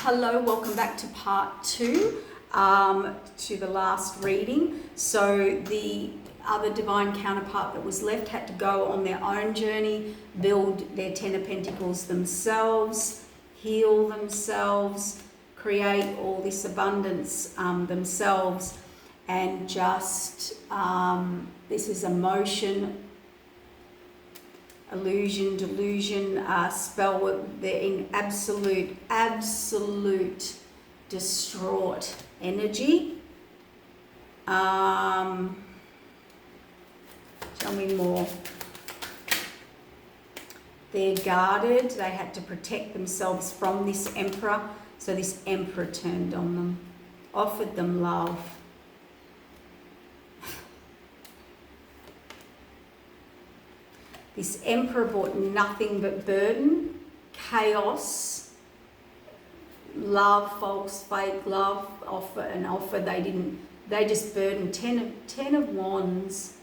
Hello, welcome back to part 2, to the last reading. So the other divine counterpart that was left had to go on their own journey, build their Ten of Pentacles themselves, heal themselves, create all this abundance themselves, and just, this is emotion, illusion, delusion, spell. They're in absolute distraught energy. Tell me more. They're guarded. They had to protect themselves from this emperor. So this emperor turned on them, offered them love. This emperor brought nothing but burden, chaos, love, false, fake love, offer. They just burdened 10 of wands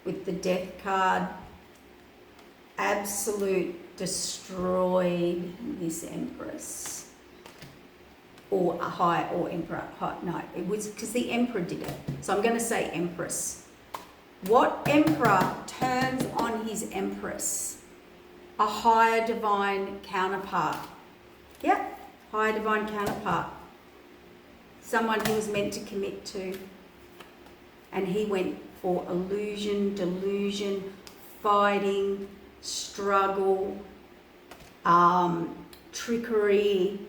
with the death card. Absolute destroyed this empress. Or emperor. No, it was because the emperor did it. So I'm going to say empress. What emperor turns on his empress? A higher divine counterpart. Yep, higher divine counterpart. Someone he was meant to commit to. And he went for illusion, delusion, fighting, struggle, trickery,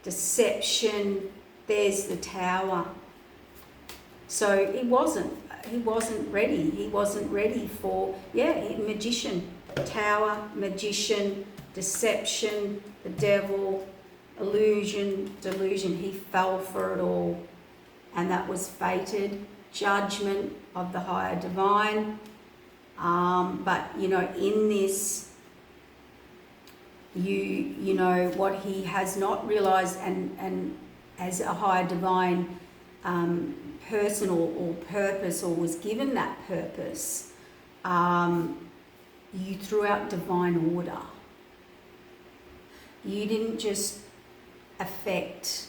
deception. There's the tower. So he wasn't ready. He wasn't ready for, magician, tower, magician, deception, the devil, illusion, delusion. He fell for it all. And that was fated. Judgment of the higher divine. But, in this, you know, what he has not realized, and as a higher divine person or purpose, or was given that purpose, you threw out divine order. You didn't just affect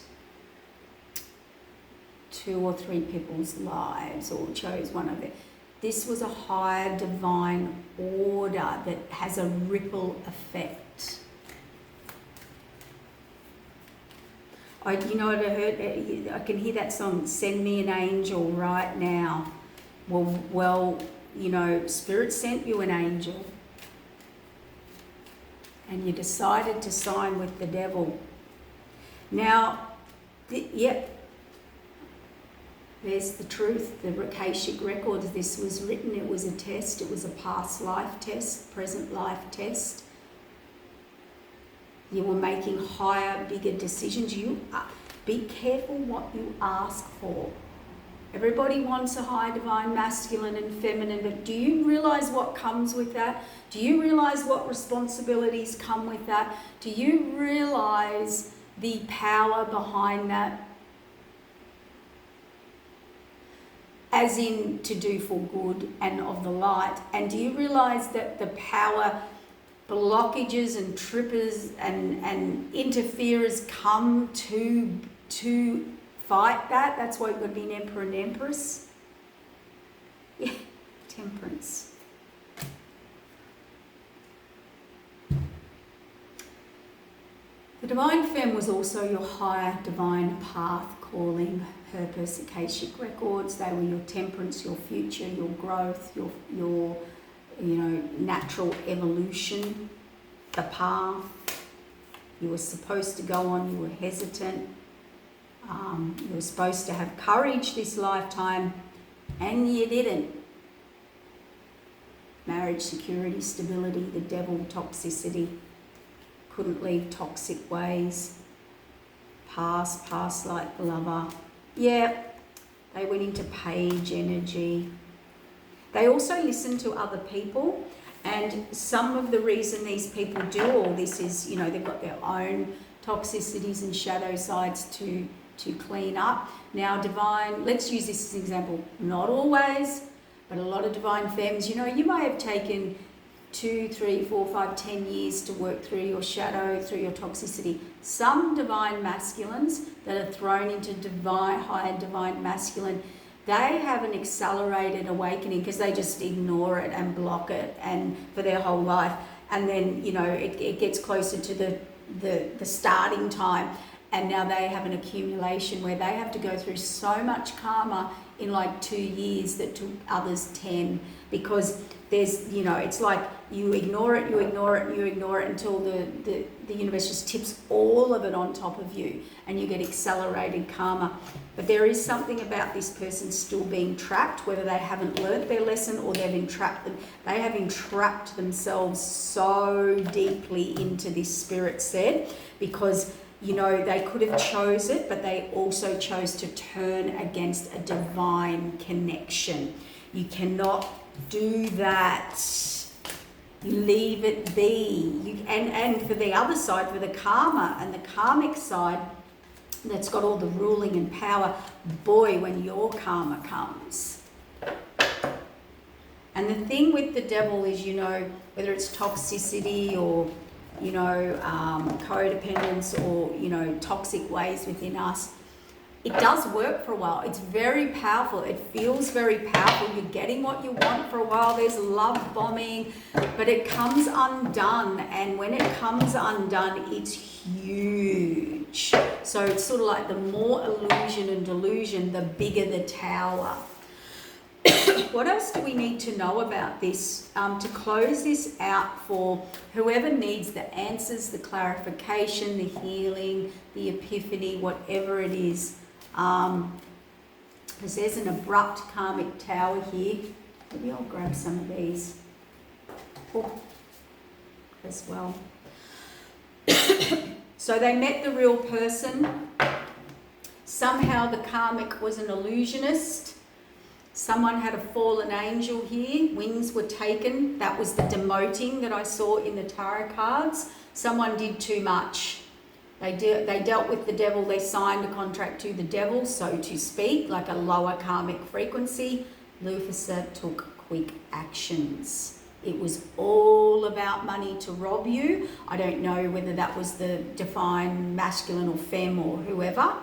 2 or 3 people's lives or chose one of it. This was a higher divine order that has a ripple effect. I can hear that song, Send Me an Angel Right Now. Well, Spirit sent you an angel. And you decided to sign with the devil. Now, there's the truth, the Akashic records. This was written, it was a test, it was a past life test, present life test. You were making higher, bigger decisions. Be careful what you ask for. Everybody wants a high divine masculine and feminine, but do you realize what comes with that? Do you realize what responsibilities come with that? Do you realize the power behind that? As in to do for good and of the light. And do you realize that the power, blockages and trippers and interferers come to fight that? That's why it would be an emperor and empress. Yeah, temperance. The divine femme was also your higher divine path, calling, purpose, Akashic records. They were your temperance, your future, your growth, your natural evolution, the path you were supposed to go on. You were hesitant. You were supposed to have courage this lifetime, and you didn't. Marriage, security, stability, the devil, toxicity. Couldn't leave toxic ways. Past like the lover. Yeah, they went into page energy. They also listen to other people, and some of the reason these people do all this is, they've got their own toxicities and shadow sides to clean up. Now, divine, let's use this as an example. Not always, but a lot of divine femmes, you may have taken 2, 3, 4, 5, 10 years to work through your shadow, through your toxicity. Some divine masculines that are thrown into higher divine masculine, they have an accelerated awakening because they just ignore it and block it and for their whole life. And then, you know, it gets closer to the starting time, and now they have an accumulation where they have to go through so much karma in like 2 years that took others 10, because there's, you know, it's like you ignore it until the universe just tips all of it on top of you and you get accelerated karma. But there is something about this person still being trapped, whether they haven't learnt their lesson or they've entrapped them. They have entrapped themselves so deeply into this, spirit said, because, you know, they could have chose it, but they also chose to turn against a divine connection. You cannot do that. You leave it be. And for the other side, for the karma and the karmic side, that's got all the ruling and power, boy, when your karma comes. And the thing with the devil is, you know, whether it's toxicity or, you know, codependence or, you know, toxic ways within us, it does work for a while. It's very powerful. It feels very powerful. You're getting what you want for a while. There's love bombing, but it comes undone. And when it comes undone, it's huge. So it's sort of like the more illusion and delusion, the bigger the tower. What else do we need to know about this? To close this out for whoever needs the answers, the clarification, the healing, the epiphany, whatever it is. Because there's an abrupt karmic tower here. Maybe I'll grab some of these as well. So they met the real person. Somehow the karmic was an illusionist. Someone had a fallen angel here. Wings were taken. That was the demoting that I saw in the tarot cards. Someone did too much. They dealt with the devil. They signed a contract to the devil, so to speak, like a lower karmic frequency. Lucifer took quick actions. It was all about money to rob you. I don't know whether that was the divine masculine or femme or whoever,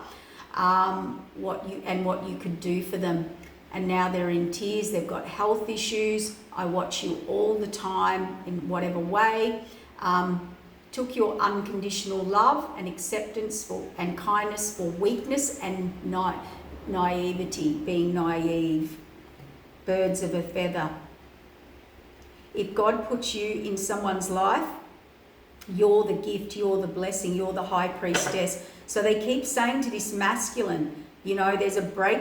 what you could do for them. And now they're in tears. They've got health issues. I watch you all the time in whatever way. Took your unconditional love and acceptance and kindness for weakness and naivety, being naive. Birds of a feather. If God puts you in someone's life, you're the gift, you're the blessing, you're the high priestess. So they keep saying to this masculine, you know, there's a break.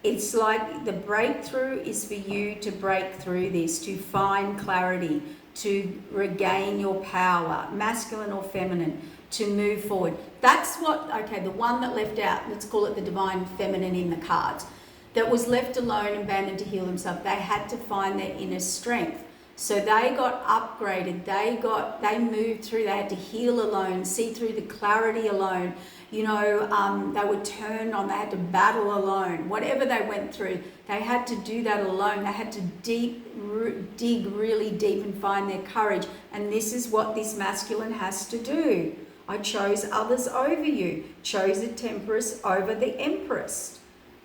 It's like the breakthrough is for you to break through this, to find clarity, to regain your power, masculine or feminine, to move forward. That's what, okay, the one that left out, let's call it the divine feminine in the cards, that was left alone and abandoned to heal themselves. They had to find their inner strength. So they got upgraded, they moved through, they had to heal alone, see through the clarity alone. You know, they were turned on, they had to battle alone. Whatever they went through, they had to do that alone. They had to dig really deep and find their courage. And this is what this masculine has to do. I chose others over you. Chose the Temperance over the Empress.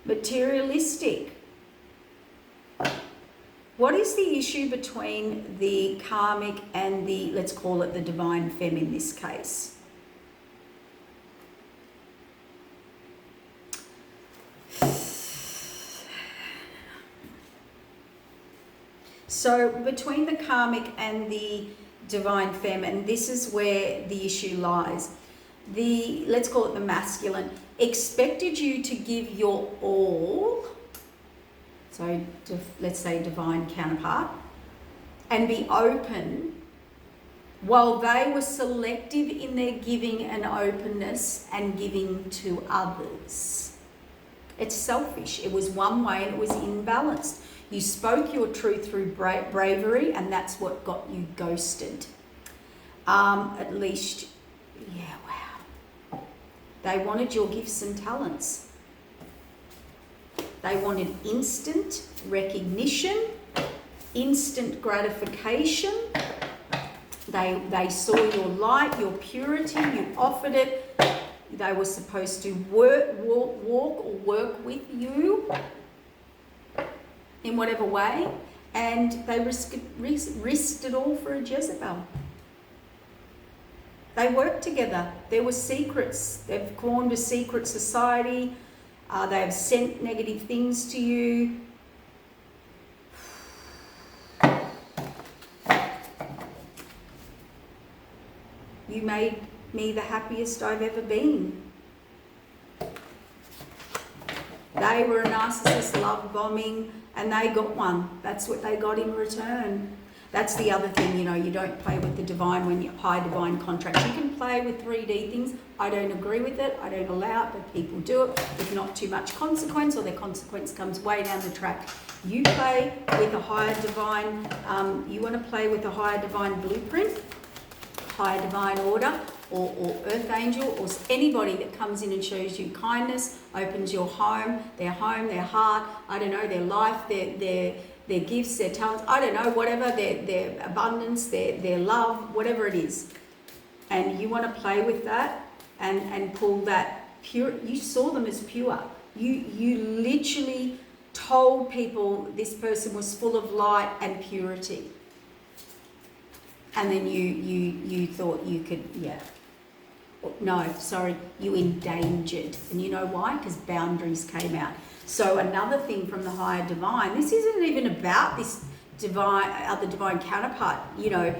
Materialistic. What is the issue between the karmic and the, let's call it the divine femme in this case? So between the karmic and the divine femme, and this is where the issue lies, let's call it the masculine, expected you to give your all, so let's say divine counterpart, and be open, while they were selective in their giving and openness and giving to others. It's selfish. It was one way and it was imbalanced. You spoke your truth through bravery, and that's what got you ghosted. At least, yeah, wow. They wanted your gifts and talents. They wanted instant recognition instant gratification. They saw your light, your purity, you offered it. They were supposed to walk or work with you in whatever way, and they risked it all for a Jezebel. They worked together. There were secrets. They've formed a secret society. They have sent negative things to you. You made me the happiest I've ever been. They were a narcissist, love bombing, and they got one. That's what they got in return. That's the other thing, you know, you don't play with the divine when you're high divine contracts. You can play with 3D things. I don't agree with it. I don't allow it, but people do it with not too much consequence, or their consequence comes way down the track. You play with a higher divine, you want to play with a higher divine blueprint, higher divine order, or earth angel, or anybody that comes in and shows you kindness, opens your home, their heart, I don't know, their life, their gifts, their talents, I don't know, whatever, their abundance, their love, whatever it is. And you want to play with that and pull that pure. You saw them as pure. You literally told people this person was full of light and purity. And then you thought you could, no, sorry, you endangered. And you know why? Because boundaries came out. So another thing from the higher divine, this isn't even about this other divine counterpart, you know,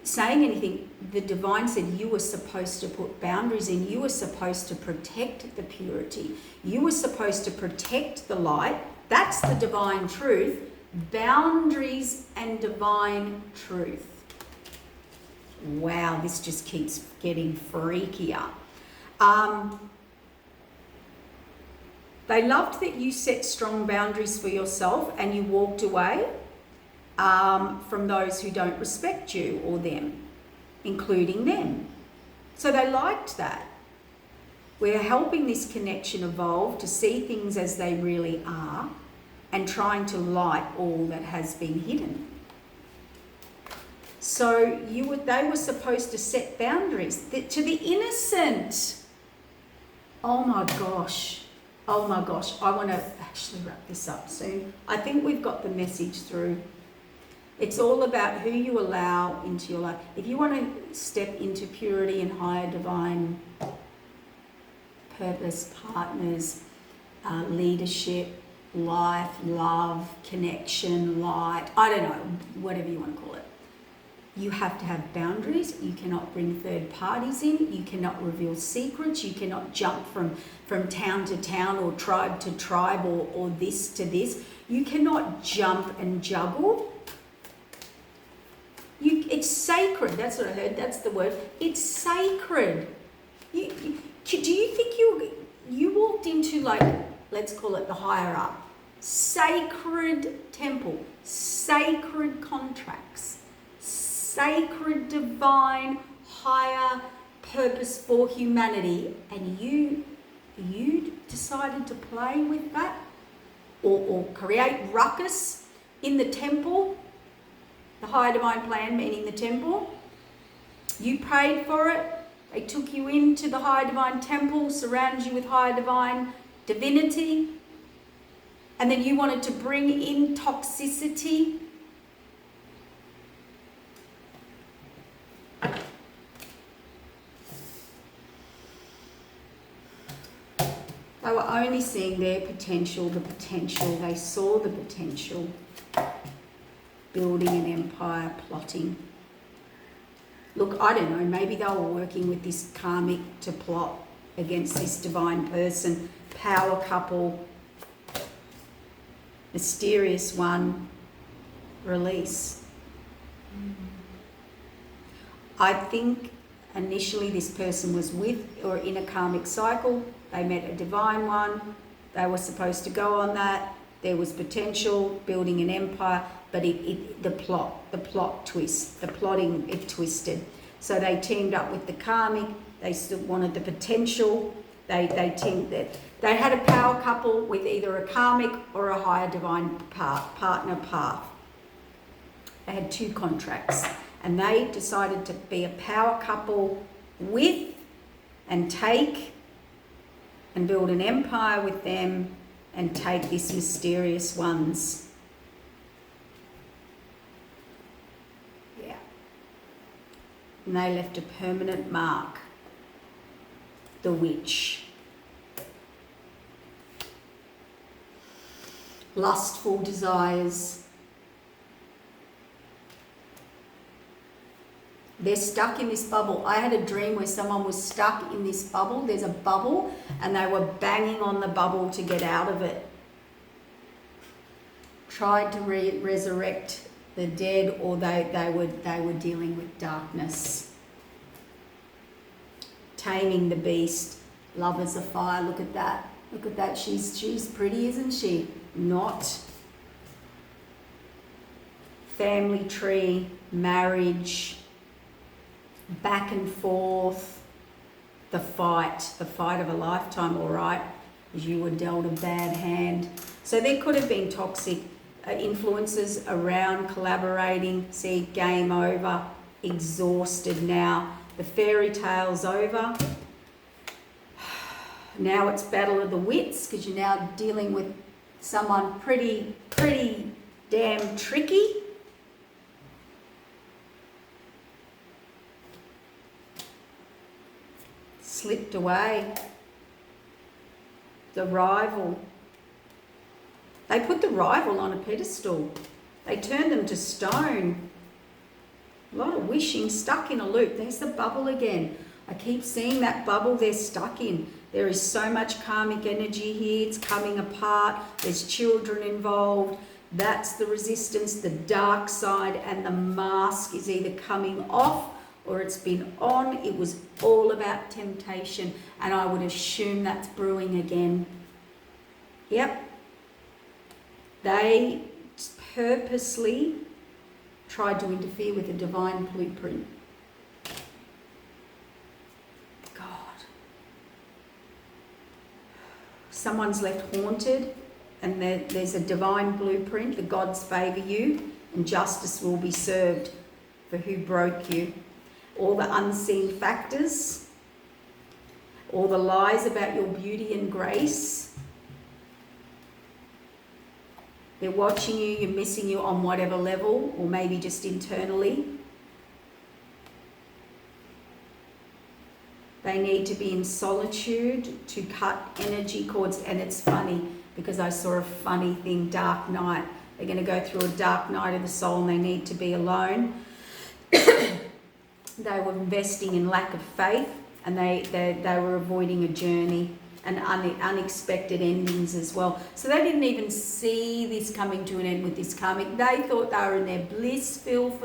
saying anything. The divine said you were supposed to put boundaries in. You were supposed to protect the purity. You were supposed to protect the light. That's the divine truth. Boundaries and divine truth. Wow, this just keeps getting freakier. They loved that you set strong boundaries for yourself and you walked away from those who don't respect you or them, including them. So they liked that. We're helping this connection evolve to see things as they really are and trying to light all that has been hidden. So they were supposed to set boundaries to the innocent. Oh my gosh. I want to actually wrap this up soon. I think we've got the message through. It's all about who you allow into your life. If you want to step into purity and higher divine purpose, partners, leadership, life, love, connection, light, I don't know, whatever you want to call it. You have to have boundaries. You cannot bring third parties in. You cannot reveal secrets. You cannot jump from town to town or tribe to tribe or this to this. You cannot jump and juggle. It's sacred. That's what I heard. That's the word. It's sacred. Do you think you walked into, like, let's call it the higher up, sacred temple, sacred contracts, sacred, divine, higher purpose for humanity, and you decided to play with that or create ruckus in the temple, the higher divine plan, meaning the temple. You paid for it. They took you into the higher divine temple, surrounded you with higher divine divinity, and then you wanted to bring in toxicity. They were only seeing their potential, the potential. They saw the potential. Building an empire, plotting. Look, I don't know, maybe they were working with this karmic to plot against this divine person, power couple, mysterious one, release. I think initially this person was with or in a karmic cycle. They met a divine one. They were supposed to go on that. There was potential, building an empire, but the plot twist, the plotting, it twisted. So they teamed up with the karmic. They still wanted the potential. They had a power couple with either a karmic or a higher divine partner path. They had 2 contracts, and they decided to be a power couple with and take and build an empire with them and take these mysterious ones. Yeah. And they left a permanent mark. The witch. Lustful desires. They're stuck in this bubble. I had a dream where someone was stuck in this bubble. There's a bubble and they were banging on the bubble to get out of it. Tried to resurrect the dead, or they were dealing with darkness. Taming the beast. Love as a fire. Look at that. Look at that. She's pretty, isn't she? Not. Family tree, marriage, back and forth, the fight of a lifetime, all right, as you were dealt a bad hand. So there could have been toxic influences around collaborating. See, game over, exhausted now. The fairy tale's over. Now it's battle of the wits, because you're now dealing with someone pretty damn tricky. Slipped away. The rival. They put the rival on a pedestal. They turned them to stone. A lot of wishing, stuck in a loop. There's the bubble again. I keep seeing that bubble they're stuck in. There is so much karmic energy here. It's coming apart. There's children involved. That's the resistance, the dark side, and the mask is either coming off or it's been on. It was all about temptation, and I would assume that's brewing again. Yep. They purposely tried to interfere with the divine blueprint. God. Someone's left haunted, and there's a divine blueprint. The gods favour you, and justice will be served for who broke you. All the unseen factors, all the lies about your beauty and grace. They're watching you, you're missing you on whatever level, or maybe just internally. They need to be in solitude to cut energy cords. And it's funny, because I saw a funny thing, dark night. They're going to go through a dark night of the soul and they need to be alone. They were investing in lack of faith, and they were avoiding a journey and unexpected endings as well. So they didn't even see this coming to an end with this karmic. They thought they were in their blissful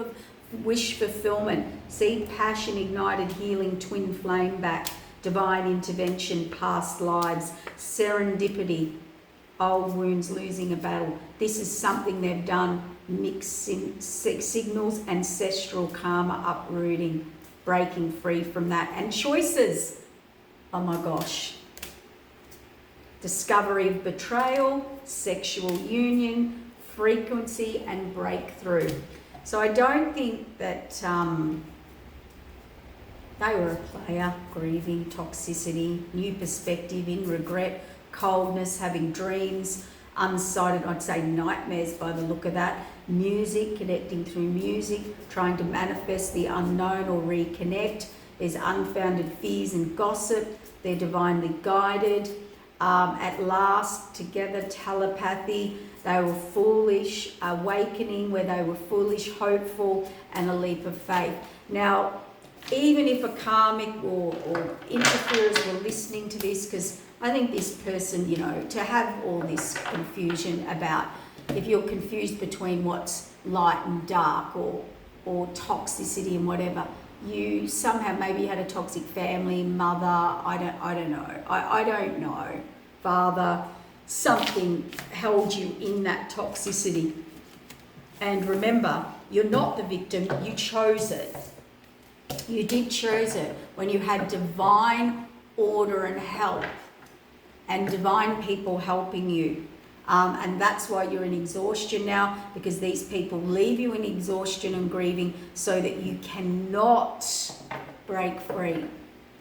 wish fulfillment. See, passion ignited, healing, twin flame back, divine intervention, past lives, serendipity, old wounds, losing a battle. This is something they've done. Mixing signals, ancestral karma uprooting, breaking free from that, and choices. Oh my gosh. Discovery of betrayal, sexual union, frequency, and breakthrough. So I don't think that they were a player. Grieving, toxicity, new perspective, in regret, coldness, having dreams, unsighted, I'd say nightmares by the look of that. Music, connecting through music, trying to manifest the unknown or reconnect. There's unfounded fears and gossip. They're divinely guided. At last, together, telepathy. They were foolish, awakening, where they were foolish, hopeful, and a leap of faith. Now, even if a karmic or interferers were listening to this, because I think this person, to have all this confusion about, if you're confused between what's light and dark or toxicity and whatever, you somehow maybe had a toxic family, mother, I don't know. I don't know. Father, something held you in that toxicity. And remember, you're not the victim, you chose it. You did choose it when you had divine order and help, and divine people helping you. And that's why you're in exhaustion now, because these people leave you in exhaustion and grieving so that you cannot break free.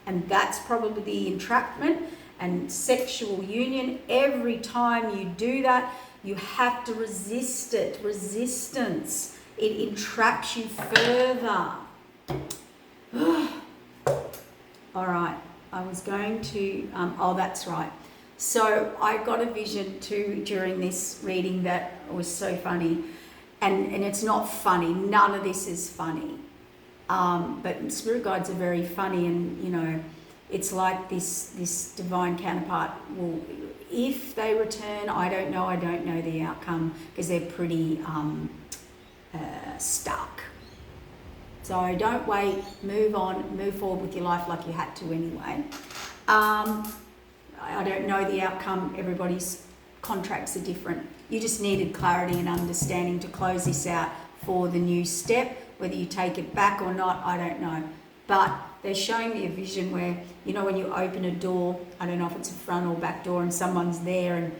And that's probably the entrapment and sexual union. Every time you do that, you have to resist it. Resistance. It entraps you further. All right. I was going to, oh, that's right. So I got a vision too during this reading that was so funny. And it's not funny. None of this is funny. But spirit guides are very funny, and, you know, it's like this divine counterpart will, if they return, I don't know the outcome, because they're pretty stuck. So don't wait, move on, move forward with your life like you had to anyway. I don't know the outcome. Everybody's contracts are different. You just needed clarity and understanding to close this out for the new step. Whether you take it back or not, I don't know. But they're showing me a vision where, you know, when you open a door, I don't know if it's a front or back door, and someone's there, and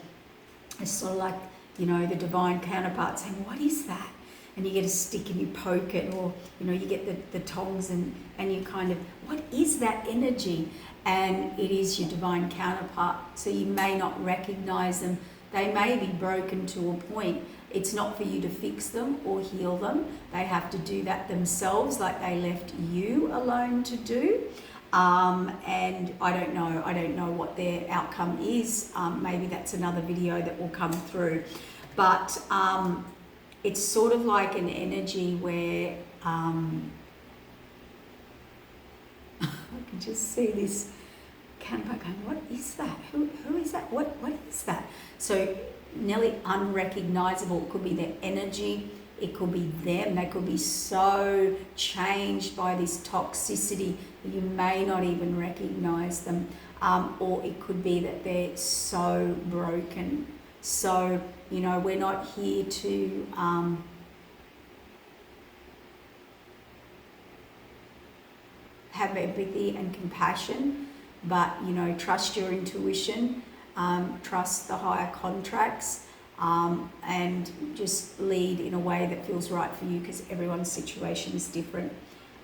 it's sort of like, you know, the divine counterpart saying, what is that? And you get a stick and you poke it, or, you know, you get the tongs and you kind of, what is that energy? And it is your divine counterpart. So you may not recognize them. They may be broken to a point. It's not for you to fix them or heal them. They have to do that themselves, like they left you alone to do. And I don't know what their outcome is. Maybe that's another video that will come through. But it's sort of like an energy where I can just see this counterpart going, what is that? Who is that? What is that? So nearly unrecognizable. It could be their energy, it could be them. They could be so changed by this toxicity that you may not even recognize them. Or it could be that they're so broken. So, you know, we're not here to have empathy and compassion, but, you know, trust your intuition, trust the higher contracts, and just lead in a way that feels right for you, because everyone's situation is different.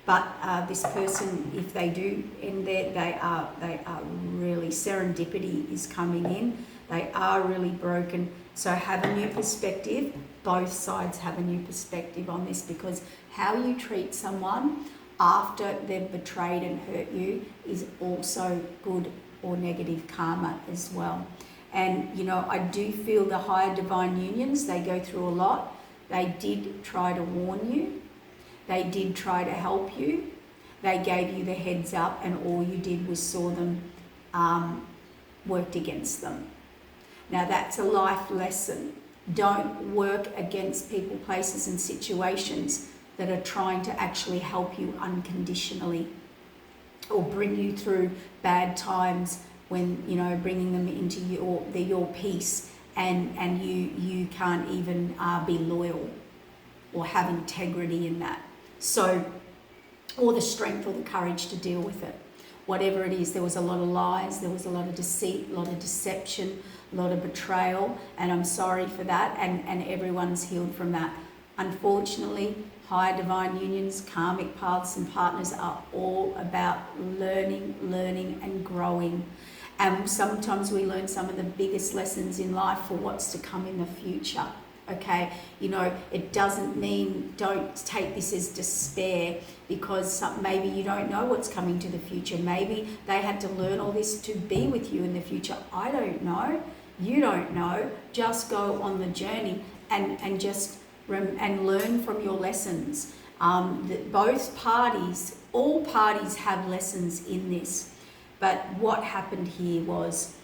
But this person, if they do end there, they are really, serendipity is coming in. They are really broken. So have a new perspective. Both sides have a new perspective on this, because how you treat someone after they've betrayed and hurt you is also good or negative karma as well. And, you know, I do feel the higher divine unions, they go through a lot. They did try to warn you. They did try to help you. They gave you the heads up, and all you did was saw them, worked against them. Now that's a life lesson. Don't work against people, places and situations that are trying to actually help you unconditionally, or bring you through bad times, when, you know, bringing them into your peace, and you can't even be loyal or have integrity in that. So, or the strength or the courage to deal with it. Whatever it is, there was a lot of lies, there was a lot of deceit, a lot of deception, a lot of betrayal, and I'm sorry for that, and everyone's healed from that. Unfortunately, higher divine unions, karmic paths and partners are all about learning and growing. And sometimes we learn some of the biggest lessons in life for what's to come in the future. Okay, you know, it doesn't mean, don't take this as despair, because maybe you don't know what's coming to the future. Maybe they had to learn all this to be with you in the future. I don't know. You don't know. Just go on the journey and just and learn from your lessons. Both parties, all parties have lessons in this. But what happened here was,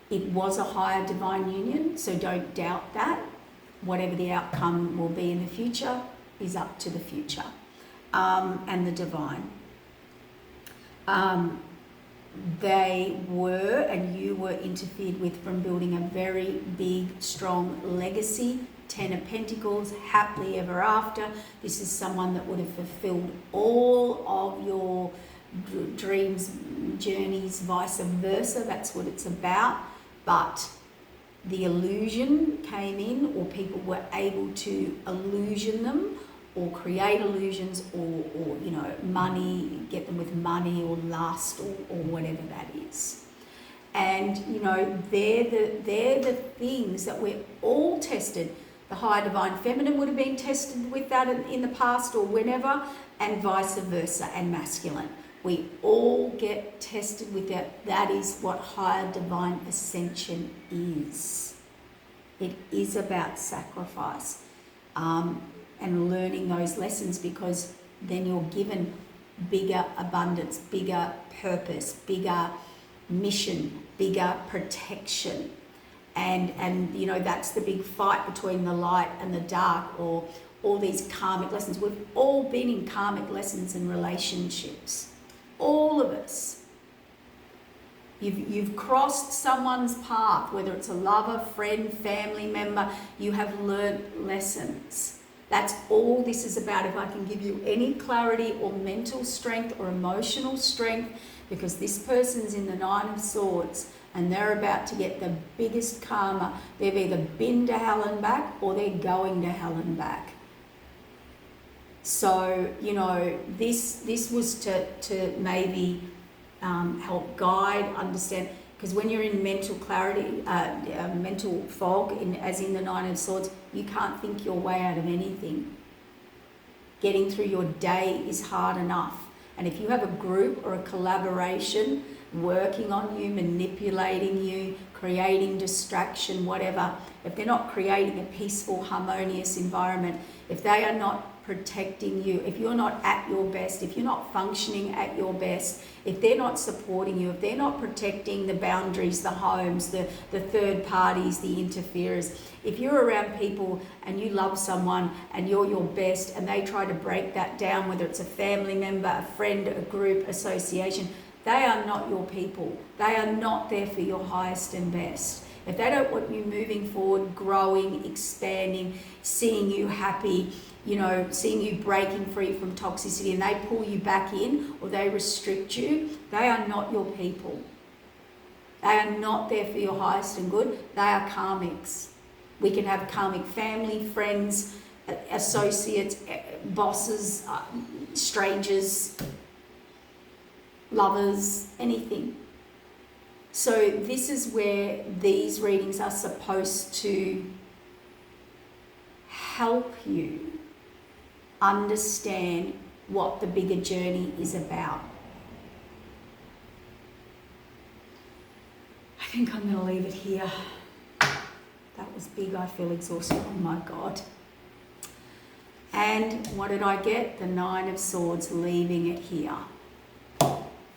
it was a higher divine union, so don't doubt that. Whatever the outcome will be in the future is up to the future and the divine. They were, and you were, interfered with from building a very big, strong legacy. 10 of Pentacles, happily ever after. This is someone that would have fulfilled all of your dreams, journeys, vice versa. That's what it's about. But the illusion came in, or people were able to illusion them, or create illusions, or money, get them with money or lust, or whatever that is. And they're the things that we're all tested. The higher divine feminine would have been tested with that in the past or whenever, and vice versa, and masculine. We all get tested with that. That is what higher divine ascension is. It is about sacrifice and learning those lessons, because then you're given bigger abundance, bigger purpose, bigger mission, bigger protection. And that's the big fight between the light and the dark, or all these karmic lessons. We've all been in karmic lessons in relationships. All of us. You've crossed someone's path, whether it's a lover, friend, family member. You have learnt lessons. That's all this is about. If I can give you any clarity or mental strength or emotional strength, because this person's in the Nine of Swords and they're about to get the biggest karma. They've either been to hell and back, or they're going to hell and back. So, this was to maybe help guide, understand, because when you're in mental clarity, mental fog, as in the Nine of Swords, you can't think your way out of anything. Getting through your day is hard enough. And if you have a group or a collaboration working on you, manipulating you, creating distraction, whatever, if they're not creating a peaceful, harmonious environment, if they are not protecting you, if you're not at your best, if you're not functioning at your best, if they're not supporting you, if they're not protecting the boundaries, the homes, the third parties, the interferers, if you're around people and you love someone and you're your best and they try to break that down, whether it's a family member, a friend, a group, association, they are not your people. They are not there for your highest and best. If they don't want you moving forward, growing, expanding, seeing you happy, seeing you breaking free from toxicity, and they pull you back in or they restrict you, they are not your people. They are not there for your highest and good. They are karmics. We can have karmic family, friends, associates, bosses, strangers, lovers, anything. So this is where these readings are supposed to help you understand what the bigger journey is about. I think I'm going to leave it here. That was big. I feel exhausted. Oh my God. And what did I get? The Nine of Swords, leaving it here.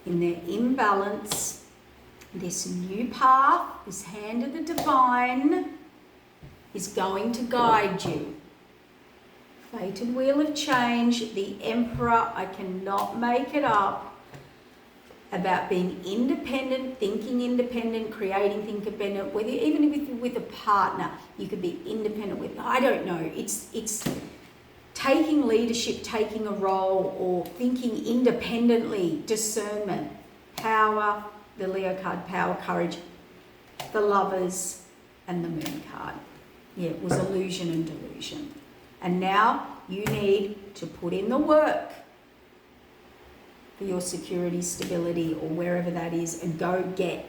In their imbalance, this new path, this hand of the divine, is going to guide you. Fated wheel of change, the Emperor, I cannot make it up, about being independent, thinking independent, creating independent, whether even with a partner, you could be independent with, I don't know, it's taking leadership, taking a role, or thinking independently, discernment, power, the Leo card, power, courage, the Lovers, and the Moon card. Yeah, it was illusion and delusion. And now you need to put in the work for your security, stability, or wherever that is, and go get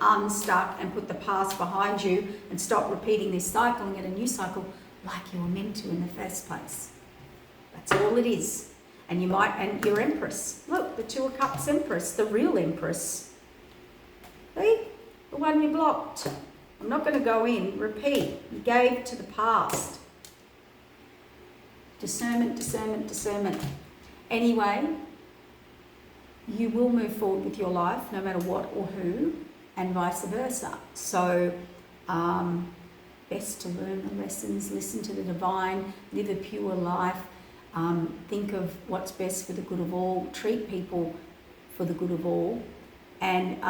unstuck and put the past behind you and stop repeating this cycle and get a new cycle like you were meant to in the first place. That's all it is. And and your Empress. Look, the Two of Cups Empress, the real Empress. See? The one you blocked. I'm not going to go in. Repeat. You gave to the past. Discernment, discernment, discernment. Anyway, you will move forward with your life no matter what or who, and vice versa. So, best to learn the lessons, listen to the divine, live a pure life, think of what's best for the good of all, treat people for the good of all, and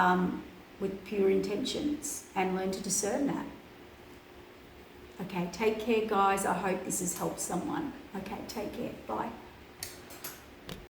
with pure intentions, and learn to discern that. Okay, take care, guys. I hope this has helped someone. Okay, take care. Bye.